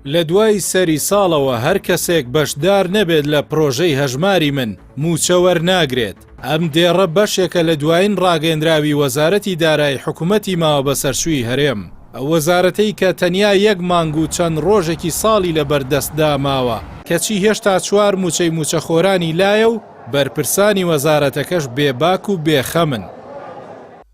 لە دوای سەری ساڵەوە هەر کەسێک بەشدار نەبێت لە پرۆژەی هەژماری من موچە وەرناگرێت. ئەم دێڕە بەشێکە لە دوایین ڕاگەیەندراوی وەزارەتی دارایی حکوومەتی ماوە بە سەرچووی هەرێم. ئەو وەزارەتەی کە تەنیا یەک مانگ و چەند ڕۆژێکی ساڵی لە بەردەستدا ماوە کەچی هێشتا 4 موچەی موچەخۆرانی لایە و بەرپرسانی وەزارەتەکەش بێباک و بێخەمن.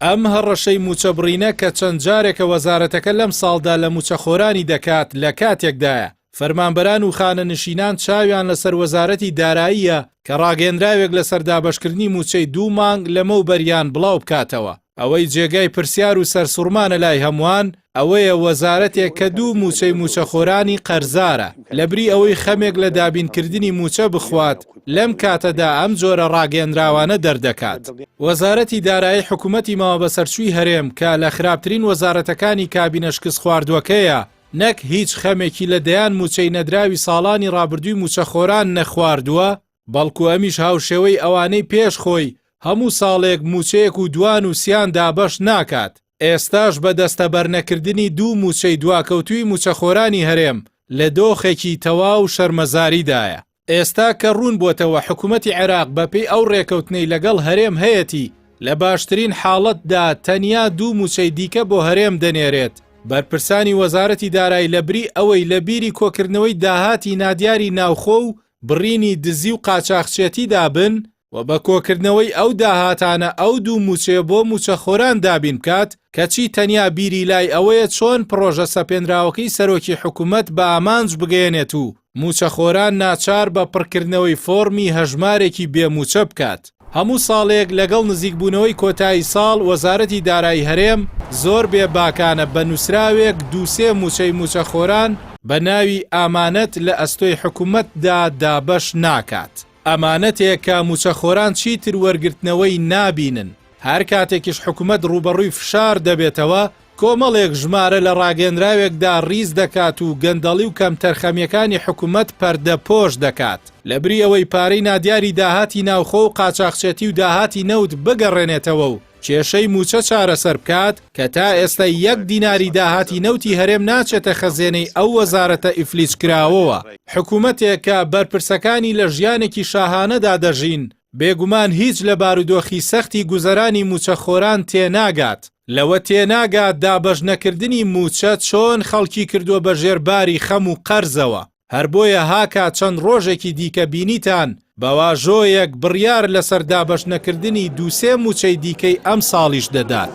ئەم هەڕەشەی موچەبڕینە کە چەند جارێکە وەزارەتەکە لەم ساڵدا لە موچەخۆرانی دەکات لە کاتێکدایە فەرمانبەران و خانەنشینان چاویان لەسەر وەزارەتی داراییە کە ڕاگەیەندراوێک لە سەردابەشکردنی موچەی 2 مانگ لەمەوبەریان بڵاو بکاتەوە. ئەوەی جێگای پرسیار و سەرسوڕمانە لای هەمووان ئەوەیە وەزارەتێک کە 2 موچەی موچەخۆرانی قەرزارە لەبری ئەوەی خەمێک لە دابینکردنی موچە بخوات لەم کاتەدا ئەم جۆرە ڕاگەیەندراوانە دەردەکات. وەزارەتی دارایی حکوومەتی ماوە بە سەرچووی هەرێم کە لە خراپترین وەزارەتەکانی کابینە شکست خواردووەکەیە نەک هیچ خەمێکی لە دەیان موچەی نەدراوی ساڵانی ڕابردووی موچەخۆران نەخواردووە، بەڵکو ئەمیش هاوشێوەی ئەوانەی پێش خۆی هەموو ساڵێک موچەیەک و دوان و سیان دابەش ناکات. ئێستاش بە دەستە بەرنەکردنی 2 موچەی دواکەوتووی موچەخۆرانی هەرێم لە دۆخێکی تەواو شەرمەزاریدایە. ئێستا کە ڕوون بۆتەوە حکوومەتی عێراق بەپێی ئەو ڕێکەوتنەی لەگەڵ هەرێم هەیەی لە باشترین حاڵەتدا تەنیا 2 موچەی دیکە بۆ هەرێم دەنێرێت. بەرپرسانی وەزارەتی دارایی لەبری ئەوەی لە بیری کۆکردنەوەی داهاتی نادیاری ناوخۆ و بڕینی دزی و قاچاقچێتی دابن و بە کۆکردنەوەی ئەو داهاتانە ئەو 2 موچێ بۆ موچەخۆران دابین بکات کەچی تەنیا بیری لای ئەوەیە چۆن پرۆژە سەپێنراوەکەی سەرۆکی حکوومەت بە ئامانج بگەێنێت و موچەخۆران ناچار بە پڕکردنەوەی فۆرمی هەژمارێکی بێموچە بکات. هەموو ساڵێک لەگەڵ نزیکبوونەوەی کۆتایی ساڵ وەزارەتی دارایی هەرێم زۆر بێباکانە بە نووسراوێک 2-3 موچەی موچەخۆران بە ناوی ئامانەت لە ئەستۆی حکوومەتدا دابەش ناکات. ئەمانەتێک کە موچەخۆران چیتر وەرگرتنەوەی نابینن. هەر کاتێکیش حکوومەت ڕوبەڕووی فشار دەبێتەوە کۆمەڵێک ژمارە لە ڕاگەیەندراوێکدا ڕیز دەکات و گەندەڵی و کەم تەرخەمیەکانی حکوومەت پەردەپۆش دەکات لەبری ئەوەی پارەی نادیاری داهاتی ناوخۆ و قاچاقچێتی و داهاتی نەوت بگەڕێنێتەوە و کێشەی موچە چارەسەر بکات کە تا ئێستا 1 دیناری داهاتی نەوتی هەرێم ناچێتە خەزێنەی ئەو وەزارەتە ئیفلیج کراوەوە. حکوومەتێک کە بەرپرسەکانی لە ژیانێکی شاهانەدا دەژین بێگومان هیچ لە بارودۆخی سەختی گوزەرانی موچەخۆران تێناگات. لەوە تێناگات دابەش نەکردنی موچە چۆن خەڵکی کردووە بە ژێرباری خەم و قەرزەوە. هەر بۆیە هاکا چەند ڕۆژێکی دیکە بینیتان بەواژۆیەک بڕیار لەسەر دابەش نەکردنی 2-3 موچەی دیکەی ئەم ساڵیش دەدات.